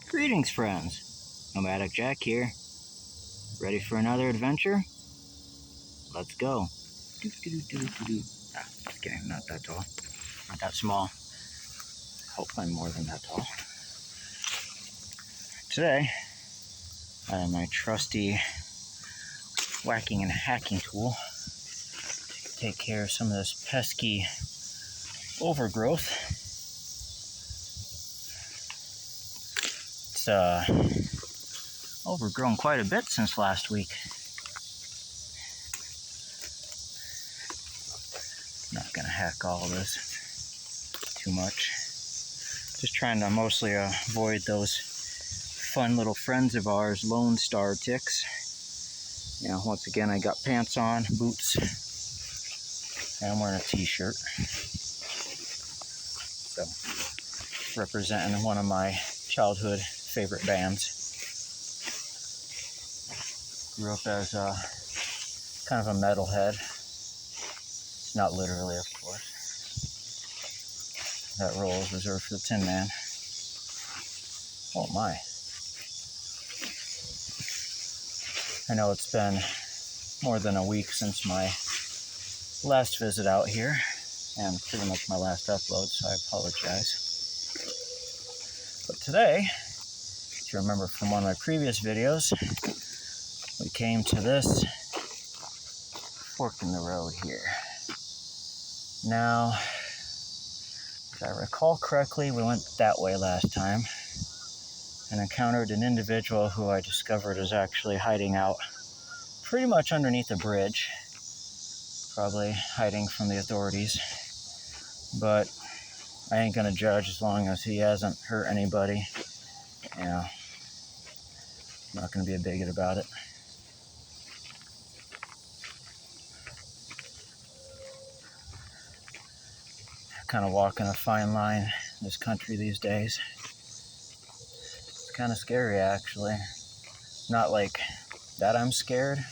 Greetings, friends. Nomadic Jack here. Ready for another adventure? Let's go. Just kidding. Not that tall. Not that small. Hope I'm more than that tall. Today, I have my trusty whacking and hacking tool to take care of some of this pesky overgrowth. It's overgrown quite a bit since last week. Not gonna hack all of this too much. Just trying to mostly avoid those fun little friends of ours, Lone Star ticks. You know, once again, I got pants on, boots, and I'm wearing a t-shirt. So, representing one of my childhood favorite bands. Grew up as kind of a metalhead. Not literally, of course. That role is reserved for the Tin Man. Oh my. I know it's been more than a week since my last visit out here, and pretty much my last upload, so I apologize. But today, if you remember from one of my previous videos, we came to this fork in the road here. Now, if I recall correctly, we went that way last time and encountered an individual who I discovered is actually hiding out pretty much underneath a bridge, probably hiding from the authorities. But I ain't gonna judge as long as he hasn't hurt anybody. You know, I'm not gonna be a bigot about it. Kind of walking a fine line in this country these days. It's kind of scary, actually. Not like that I'm scared.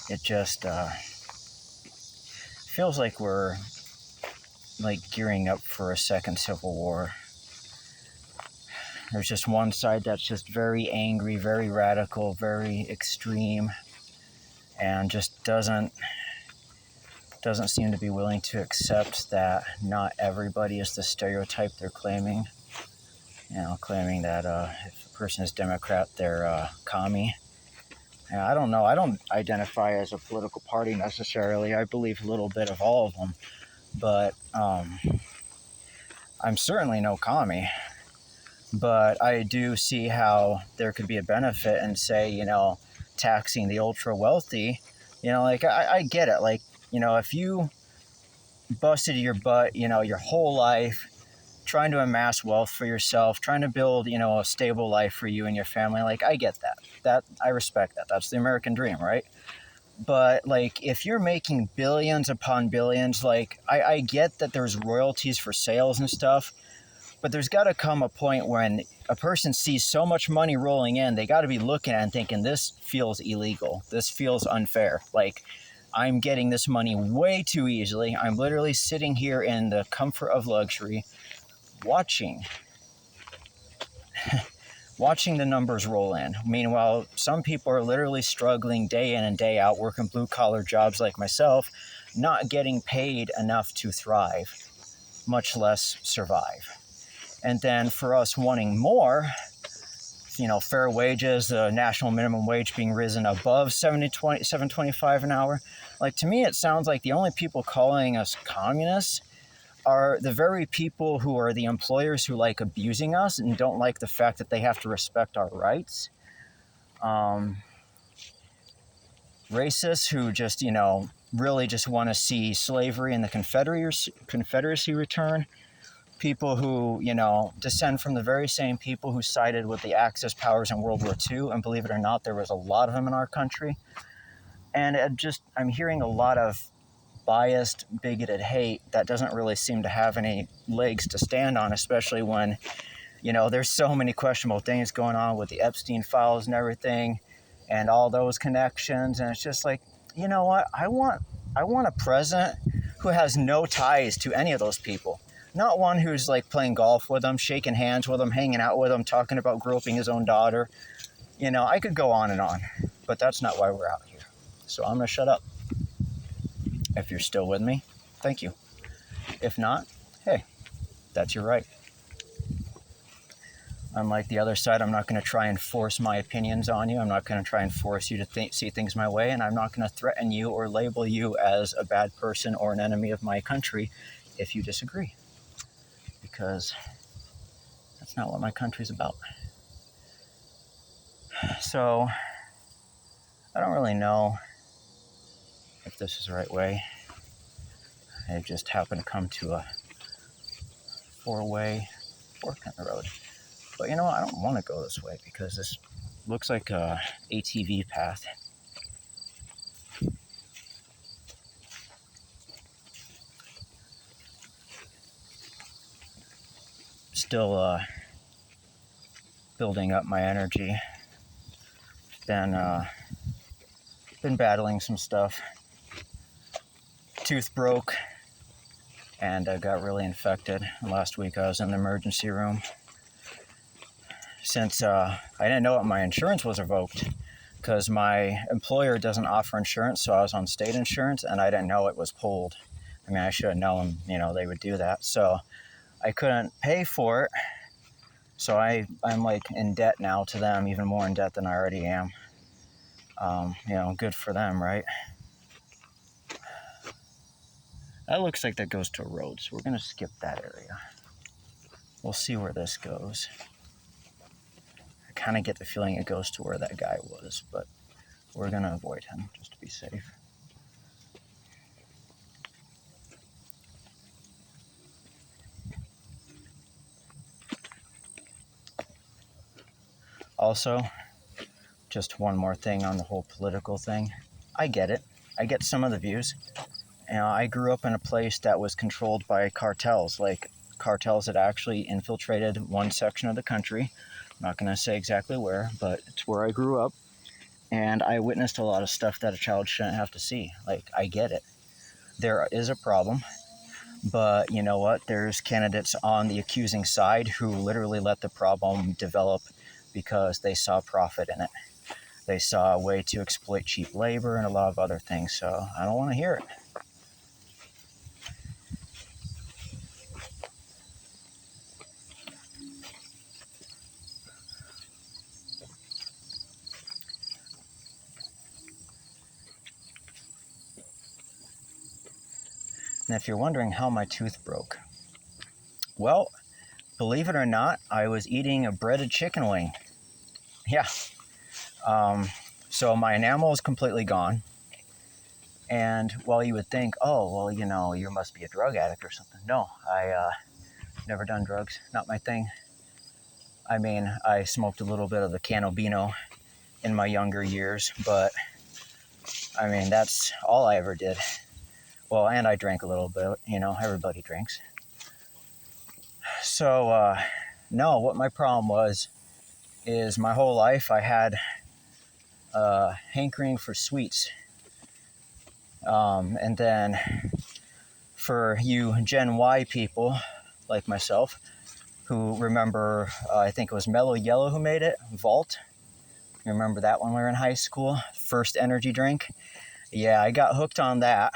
It just feels like we're gearing up for a second civil war. There's just one side that's just very angry, very radical, very extreme, and just doesn't seem to be willing to accept that not everybody is the stereotype they're claiming. You know, claiming that if a person is Democrat, they're commie. And I don't know. I don't identify as a political party necessarily. I believe a little bit of all of them. But I'm certainly no commie. But I do see how there could be a benefit in, say, you know, taxing the ultra wealthy. You know, like, I get it. Like, you know, if you busted your butt, you know, your whole life, trying to amass wealth for yourself, trying to build, you know, a stable life for you and your family, like, I get that. I respect that. That's the American dream, right? But, like, if you're making billions upon billions, like, I get that there's royalties for sales and stuff, but there's got to come a point when a person sees so much money rolling in, they got to be looking at it and thinking, this feels illegal. This feels unfair. Like, I'm getting this money way too easily. I'm literally sitting here in the comfort of luxury, watching the numbers roll in. Meanwhile, some people are literally struggling day in and day out, working blue-collar jobs like myself, not getting paid enough to thrive, much less survive. And then for us wanting more, you know, fair wages, the national minimum wage being risen above $7.25 an hour. Like, to me, it sounds like the only people calling us communists are the very people who are the employers who like abusing us and don't like the fact that they have to respect our rights. Racists who just, you know, really just want to see slavery and the Confederacy return. People who, you know, descend from the very same people who sided with the Axis powers in World War II, and believe it or not, there was a lot of them in our country. And I'm hearing a lot of biased, bigoted hate that doesn't really seem to have any legs to stand on, especially when, you know, there's so many questionable things going on with the Epstein files and everything, and all those connections. And it's just like, you know what? I want a president who has no ties to any of those people. Not one who's like playing golf with them, shaking hands with them, hanging out with them, talking about groping his own daughter. I could go on and on, but that's not why we're out here. So I'm going to shut up. If you're still with me, thank you. If not, hey, that's your right. Unlike the other side, I'm not going to try and force my opinions on you. I'm not going to try and force you to see things my way, and I'm not going to threaten you or label you as a bad person or an enemy of my country if you disagree. Because that's not what my country's about. So, I don't really know if this is the right way. I just happened to come to a 4-way fork in the road. But you know what? I don't want to go this way because this looks like a ATV path. Still building up my energy. Been battling some stuff. Tooth broke and I got really infected. Last week I was in the emergency room. Since I didn't know my insurance was revoked because my employer doesn't offer insurance, so I was on state insurance and I didn't know it was pulled. I mean, I should have known, they would do that. So I couldn't pay for it. So I'm like in debt now to them, even more in debt than I already am. Good for them, right? That looks like that goes to a road, so we're going to skip that area. We'll see where this goes. I kind of get the feeling it goes to where that guy was, but we're going to avoid him just to be safe. Also, just one more thing on the whole political thing. I get it. I get some of the views. I grew up in a place that was controlled by cartels, like cartels that actually infiltrated one section of the country. I'm not going to say exactly where, but it's where I grew up. And I witnessed a lot of stuff that a child shouldn't have to see. Like, I get it. There is a problem. But you know what? There's candidates on the accusing side who literally let the problem develop because they saw profit in it. They saw a way to exploit cheap labor and a lot of other things. So I don't want to hear it. And if you're wondering how my tooth broke, well, believe it or not, I was eating a breaded chicken wing. Yeah. So my enamel is completely gone. And while you would think, oh, well, you must be a drug addict or something. No, I never done drugs. Not my thing. I mean, I smoked a little bit of the Cannabino in my younger years, but I mean, that's all I ever did. Well, and I drank a little bit, everybody drinks. So, no, what my problem was is my whole life I had hankering for sweets. And then for you Gen Y people like myself who remember, I think it was Mellow Yellow who made it, Vault. You remember that when we were in high school? First energy drink. Yeah, I got hooked on that.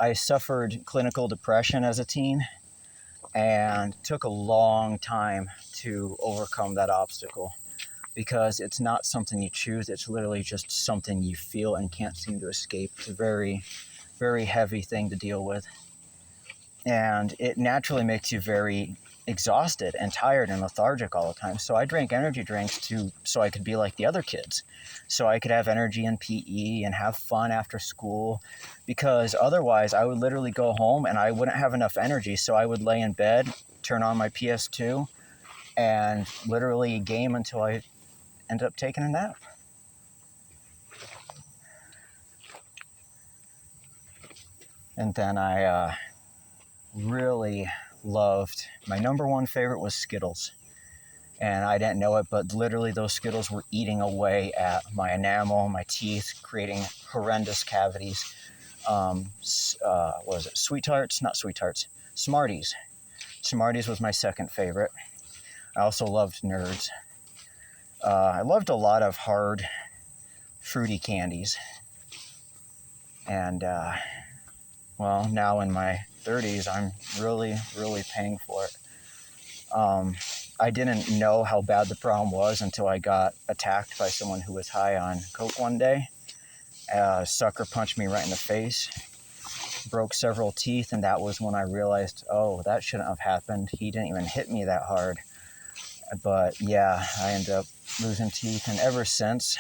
I suffered clinical depression as a teen and took a long time to overcome that obstacle because it's not something you choose. It's literally just something you feel and can't seem to escape. It's a very, very heavy thing to deal with. And it naturally makes you very exhausted and tired and lethargic all the time. So I drank energy drinks so I could be like the other kids. So I could have energy in PE and have fun after school, because otherwise I would literally go home and I wouldn't have enough energy. So I would lay in bed, turn on my PS2, and literally game until I ended up taking a nap. And then I really loved, my number one favorite was Skittles. And I didn't know it, but literally those Skittles were eating away at my enamel, my teeth, creating horrendous cavities. What was it? Sweet Tarts? Not Sweet Tarts. Smarties. Smarties was my second favorite. I also loved Nerds. I loved a lot of hard, fruity candies. And, well, now in my 30s, I'm really, really paying for it. I didn't know how bad the problem was until I got attacked by someone who was high on coke one day. A sucker punched me right in the face, broke several teeth, and that was when I realized, oh, that shouldn't have happened. He didn't even hit me that hard. But yeah, I ended up losing teeth, and ever since,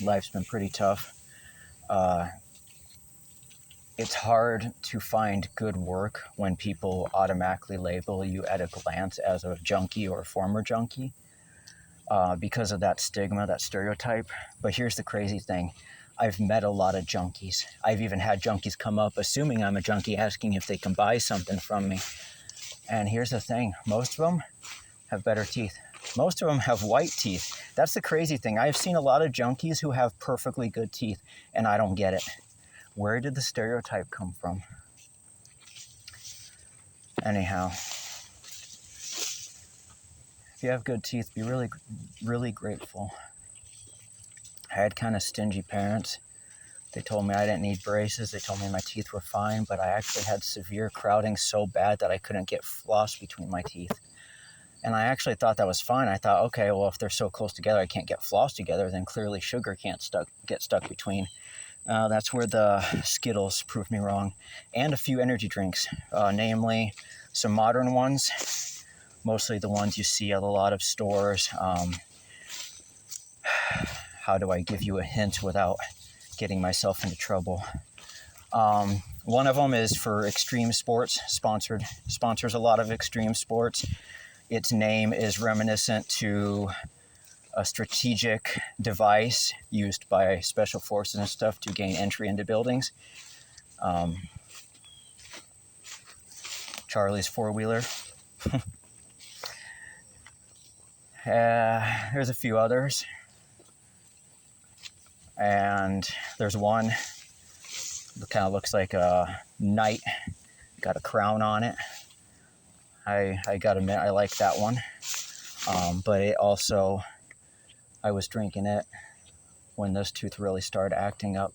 life's been pretty tough. It's hard to find good work when people automatically label you at a glance as a junkie or a former junkie because of that stigma, that stereotype. But here's the crazy thing. I've met a lot of junkies. I've even had junkies come up assuming I'm a junkie, asking if they can buy something from me. And here's the thing. Most of them have better teeth. Most of them have white teeth. That's the crazy thing. I've seen a lot of junkies who have perfectly good teeth, and I don't get it. Where did the stereotype come from? Anyhow, if you have good teeth, be really, really grateful. I had kind of stingy parents. They told me I didn't need braces. They told me my teeth were fine, but I actually had severe crowding so bad that I couldn't get floss between my teeth. And I actually thought that was fine. I thought, okay, well, if they're so close together, I can't get floss together, then clearly sugar can't get stuck between. That's where the Skittles proved me wrong, and a few energy drinks, namely some modern ones, mostly the ones you see at a lot of stores. How do I give you a hint without getting myself into trouble? One of them is for extreme sports, sponsors a lot of extreme sports. Its name is reminiscent to a strategic device used by special forces and stuff to gain entry into buildings. Charlie's four-wheeler. There's a few others. And there's one that kind of looks like a knight, got a crown on it. I gotta admit, I like that one. But it also, I was drinking it when this tooth really started acting up.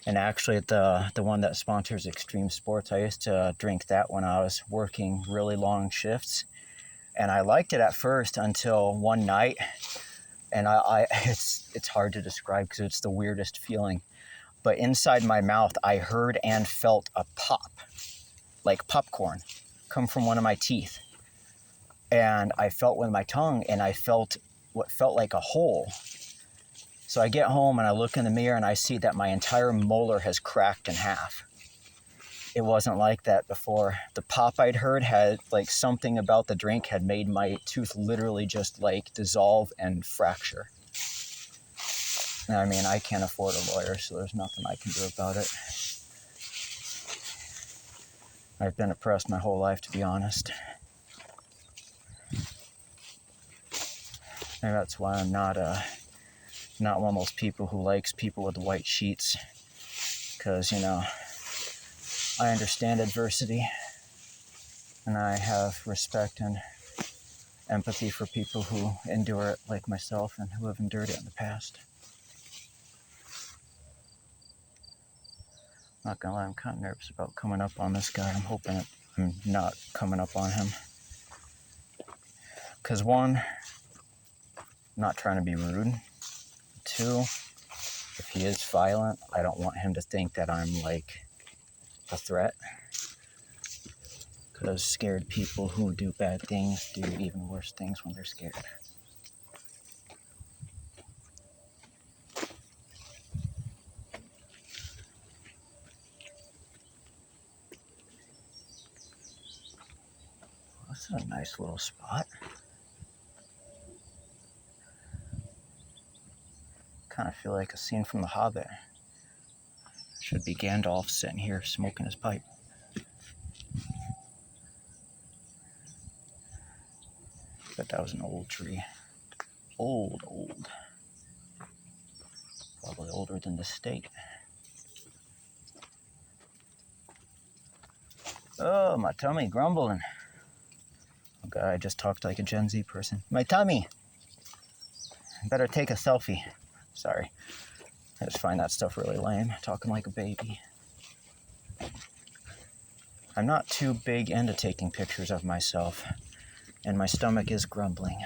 And actually, the one that sponsors extreme sports, I used to drink that when I was working really long shifts. And I liked it at first until one night. And it's hard to describe because it's the weirdest feeling. But inside my mouth, I heard and felt a pop, like popcorn, come from one of my teeth. And I felt with my tongue, and I felt what felt like a hole. So I get home and I look in the mirror and I see that my entire molar has cracked in half. It wasn't like that before. The pop I'd heard had, like, something about the drink had made my tooth literally just, like, dissolve and fracture. And I mean, I can't afford a lawyer, so there's nothing I can do about it. I've been oppressed my whole life, to be honest. Maybe that's why I'm not one of those people who likes people with white sheets. Because, you know, I understand adversity, and I have respect and empathy for people who endure it like myself and who have endured it in the past. Not gonna lie, I'm kind of nervous about coming up on this guy. I'm hoping I'm not coming up on him. Because one, I'm not trying to be rude. Two, if he is violent, I don't want him to think that I'm like a threat. Because scared people who do bad things do even worse things when they're scared. This is a nice little spot. Kind of feel like a scene from The Hobbit. Should be Gandalf sitting here smoking his pipe. But that was an old tree. Old. Probably older than the state. Oh, my tummy grumbling. Oh God, I just talked like a Gen Z person. My tummy! Better take a selfie. Sorry. I just find that stuff really lame, talking like a baby. I'm not too big into taking pictures of myself, and my stomach is grumbling.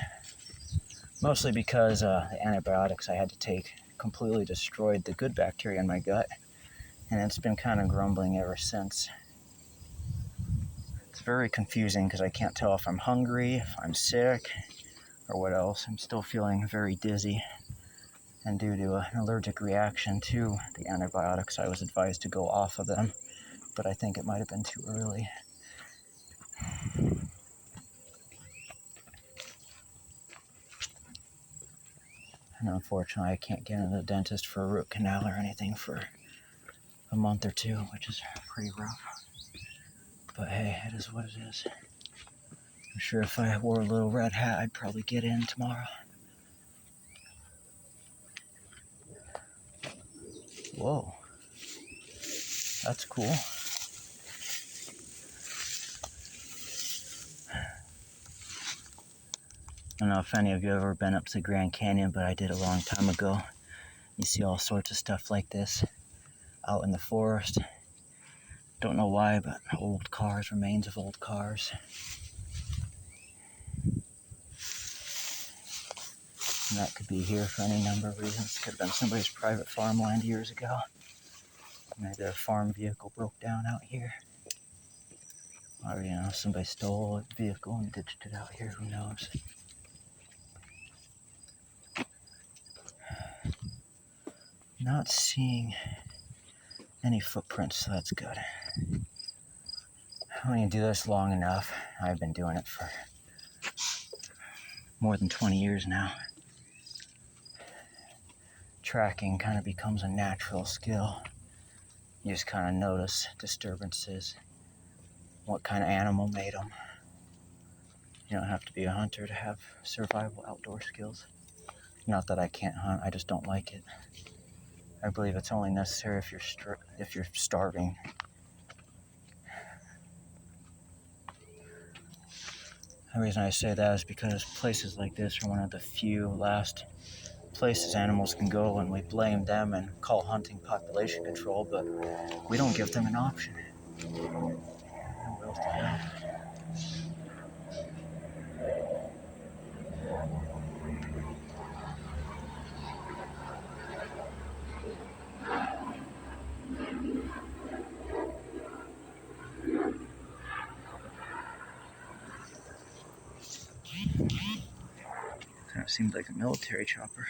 Mostly because the antibiotics I had to take completely destroyed the good bacteria in my gut, and it's been kind of grumbling ever since. It's very confusing because I can't tell if I'm hungry, if I'm sick, or what else. I'm still feeling very dizzy, and due to an allergic reaction to the antibiotics, I was advised to go off of them, but I think it might have been too early. And unfortunately, I can't get into the dentist for a root canal or anything for a month or two, which is pretty rough. But hey, it is what it is. I'm sure if I wore a little red hat, I'd probably get in tomorrow. Whoa. That's cool. I don't know if any of you have ever been up to the Grand Canyon, but I did a long time ago. You see all sorts of stuff like this out in the forest. Don't know why, but old cars, remains of old cars. And that could be here for any number of reasons. Could have been somebody's private farmland years ago. Maybe their farm vehicle broke down out here. Or, somebody stole a vehicle and ditched it out here, who knows. Not seeing any footprints, so that's good. When you do this long enough, I've been doing it for more than 20 years now. Tracking kind of becomes a natural skill. You just kind of notice disturbances, what kind of animal made them. You don't have to be a hunter to have survival outdoor skills. Not that I can't hunt, I just don't like it. I believe it's only necessary if you're starving. The reason I say that is because places like this are one of the few last places animals can go, and we blame them and call hunting population control, but we don't give them an option. Nowhere else to go. Kind of seemed like a military chopper.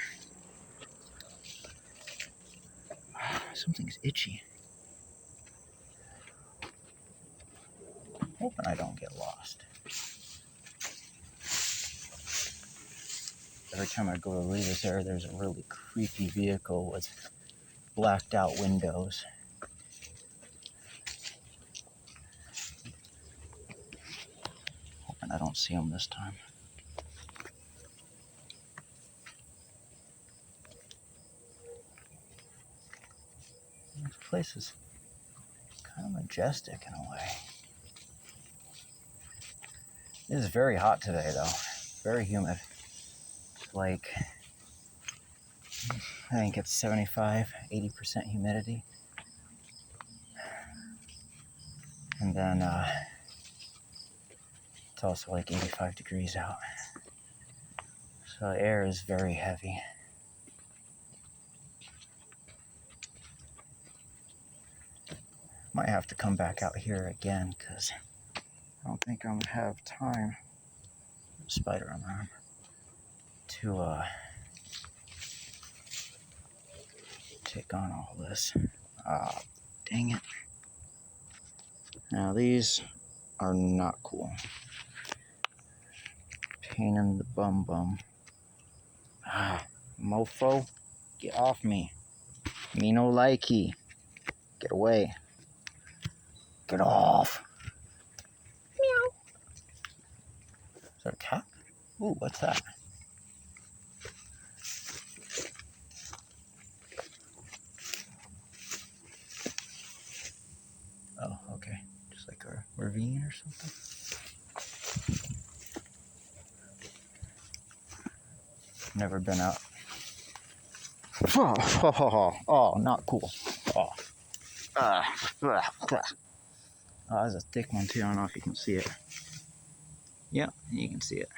Something's itchy. Hoping I don't get lost. Every time I go to leave this area, there's a really creepy vehicle with blacked out windows. Hoping I don't see them this time. This place is kind of majestic in a way. It is very hot today, though. Very humid. It's like, I think it's 75, 80% humidity. And then it's also like 85 degrees out. So the air is very heavy. Might have to come back out here again because I don't think I'm gonna have time. Spider on my arm. To take on all this. Ah, dang it. Now these are not cool. Pain in the bum bum. Ah, mofo, get off me. Me no likey. Get away. Get off. Meow. Is that a cat? Ooh, what's that? Oh, okay. Just like our RV. something? Never been out. Oh, not cool. Oh, that's a thick one too. I don't know if you can see it. Yep, you can see it.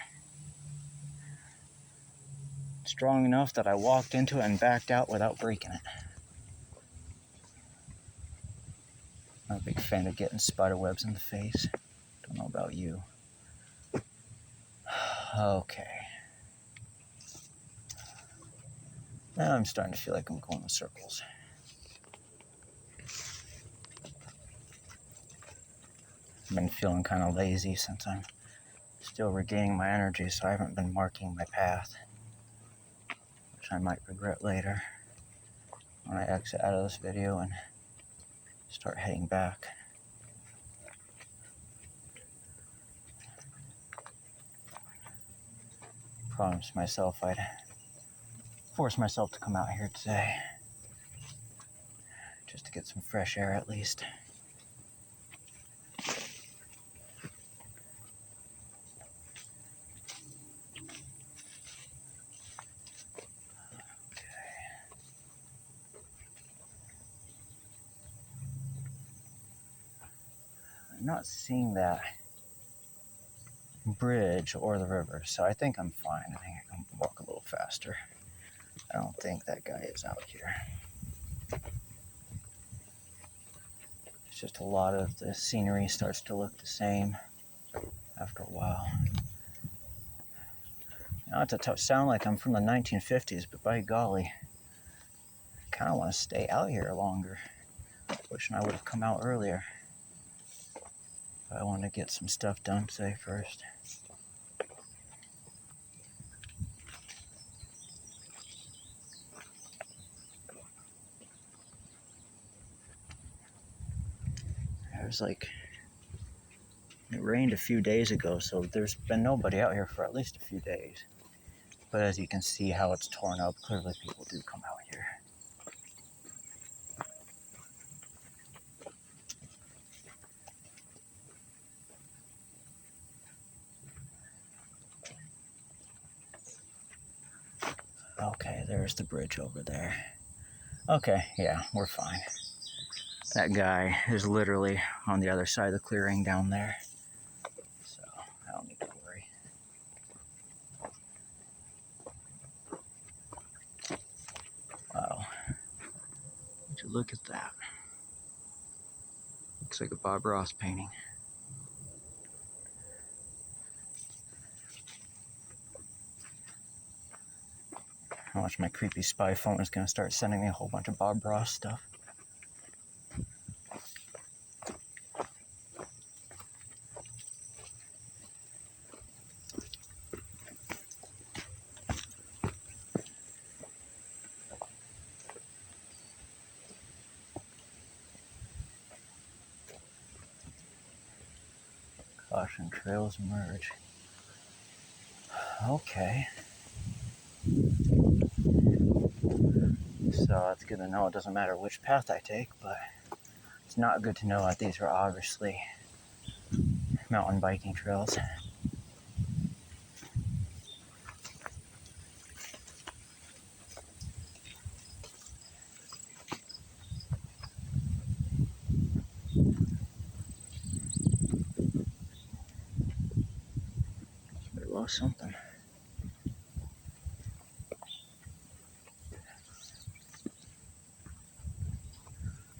Strong enough that I walked into it and backed out without breaking it. I'm a big fan of getting spider webs in the face. Don't know about you. Okay. Now I'm starting to feel like I'm going in circles. I've been feeling kind of lazy since I'm still regaining my energy, so I haven't been marking my path, which I might regret later when I exit out of this video and start heading back. Promised myself I'd force myself to come out here today, just to get some fresh air at least. I'm not seeing that bridge or the river, so I think I'm fine. I think I can walk a little faster. I don't think that guy is out here. It's just a lot of the scenery starts to look the same after a while. Not to sound like I'm from the 1950s, but by golly, I kind of want to stay out here longer. Wishing I would have come out earlier. But I want to get some stuff done today first. It rained a few days ago, so there's been nobody out here for at least a few days. But as you can see how it's torn up, clearly people do come out here. Okay, there's the bridge over there. Okay, yeah, we're fine. That guy is literally on the other side of the clearing down there. So, I don't need to worry. Wow. Would you look at that? Looks like a Bob Ross painting. I watch my creepy spy phone is going to start sending me a whole bunch of Bob Ross stuff. Caution, trails merge. Okay. So it's good to know it doesn't matter which path I take, but it's not good to know that these are obviously mountain biking trails. I lost something.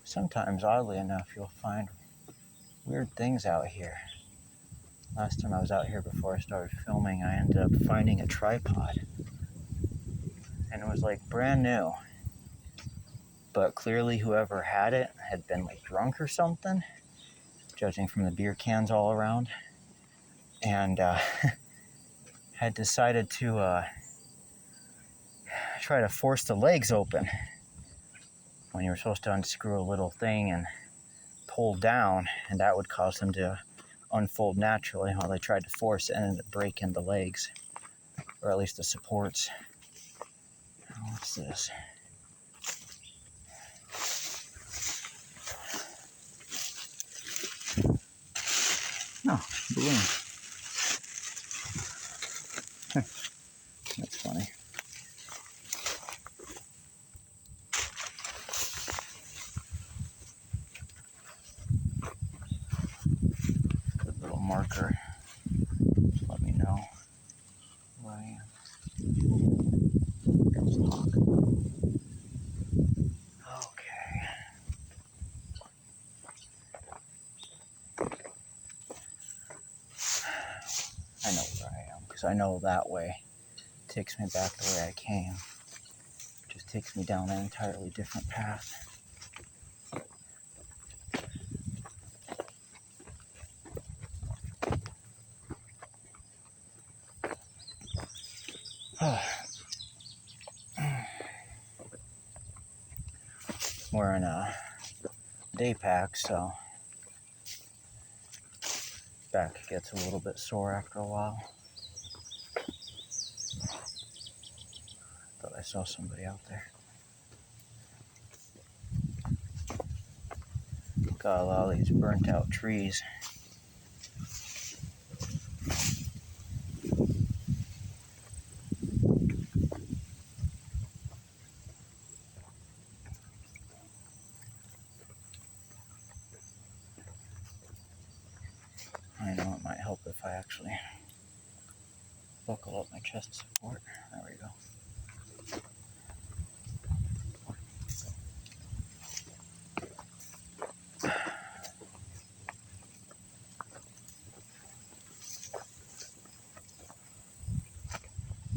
Sometimes, oddly enough, you'll find weird things out here. Last time I was out here before I started filming, I ended up finding a tripod. And it was like brand new. But clearly whoever had it had been like drunk or something, judging from the beer cans all around. And had decided to try to force the legs open when you were supposed to unscrew a little thing and pull down, and that would cause them to unfold naturally. While they tried to force it and ended up breaking the legs, or at least the supports. What's this? No, balloon. That's funny. Good little marker. Just let me know where I am. Okay. I know where I am because I know that way takes me back the way I came. It just takes me down an entirely different path. Wearing a day pack, so back gets a little bit sore after a while. Thought I saw somebody out there. Got a lot of these burnt out trees. I know it might help if I actually buckle up my chest support. There we go.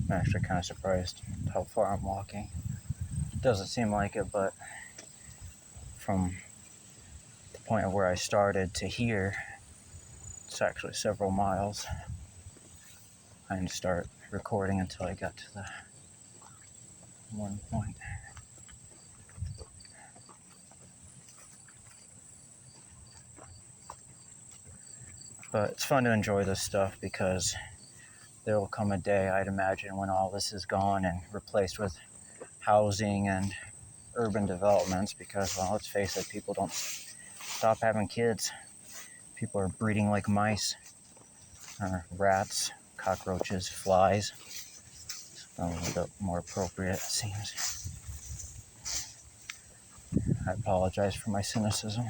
I'm actually kind of surprised how far I'm walking. Doesn't seem like it, but from the point of where I started to here, it's actually several miles. I didn't start recording until I got to the one point. But it's fun to enjoy this stuff because there will come a day, I'd imagine, when all this is gone and replaced with housing and urban developments because, well, let's face it, people don't stop having kids. People are breeding like mice, or rats, cockroaches, flies. A little bit more appropriate, it seems. I apologize for my cynicism.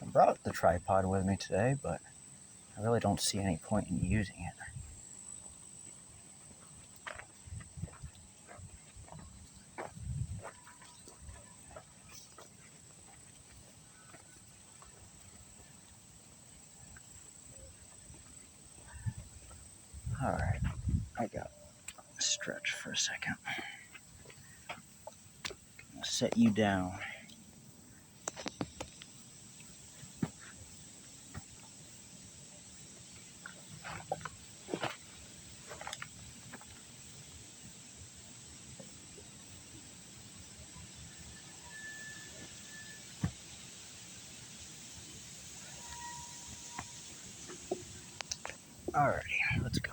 I brought the tripod with me today, but I really don't see any point in using it. Alright, I got to stretch for a second. I'll set you down. Alrighty, let's go.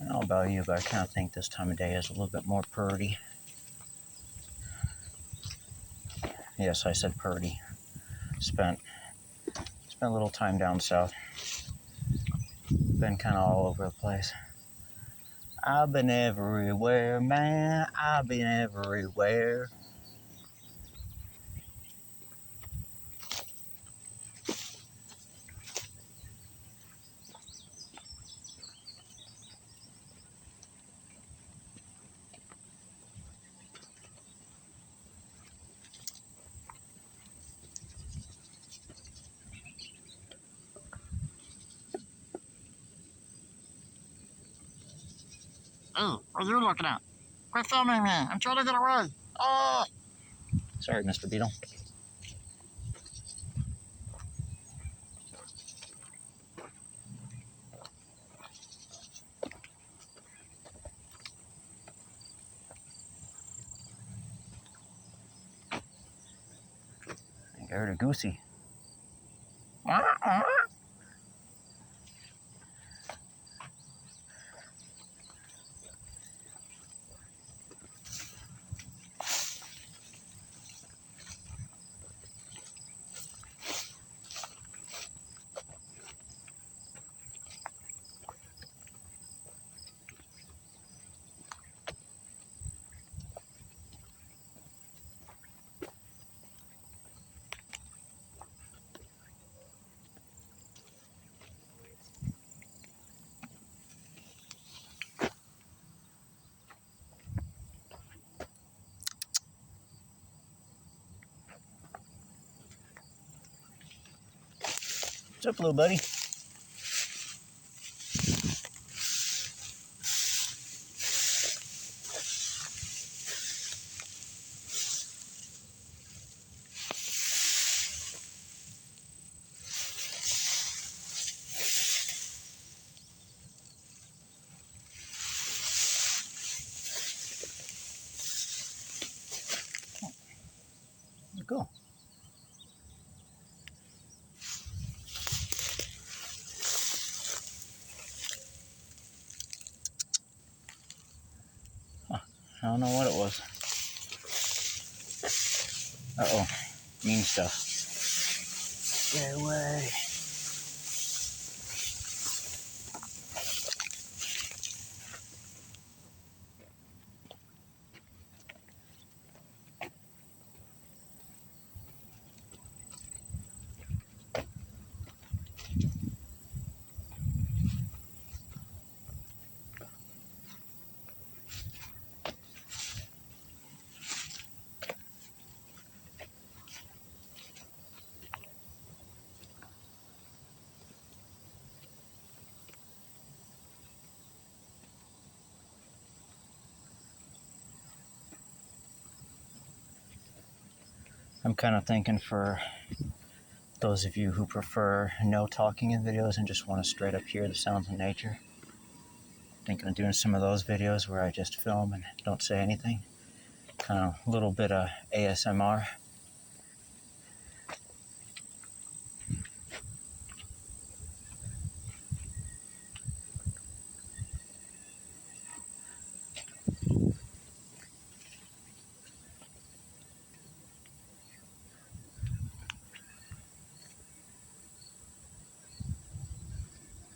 I don't know about you, but I kind of think this time of day is a little bit more purdy. Yes, I said purdy. Spent a little time down south. Been kind of all over the place. I've been everywhere, man. I've been everywhere. Hey, what are you looking at? Quit filming me. I'm trying to get away. Oh! Sorry, Mr. Beetle. I heard a goosey. What's up, little buddy? Go. Huh. I don't know what it was. Uh-oh. Mean stuff. Get away. I'm kind of thinking for those of you who prefer no talking in videos and just want to straight up hear the sounds of nature, thinking of doing some of those videos where I just film and don't say anything. Kind of a little bit of ASMR.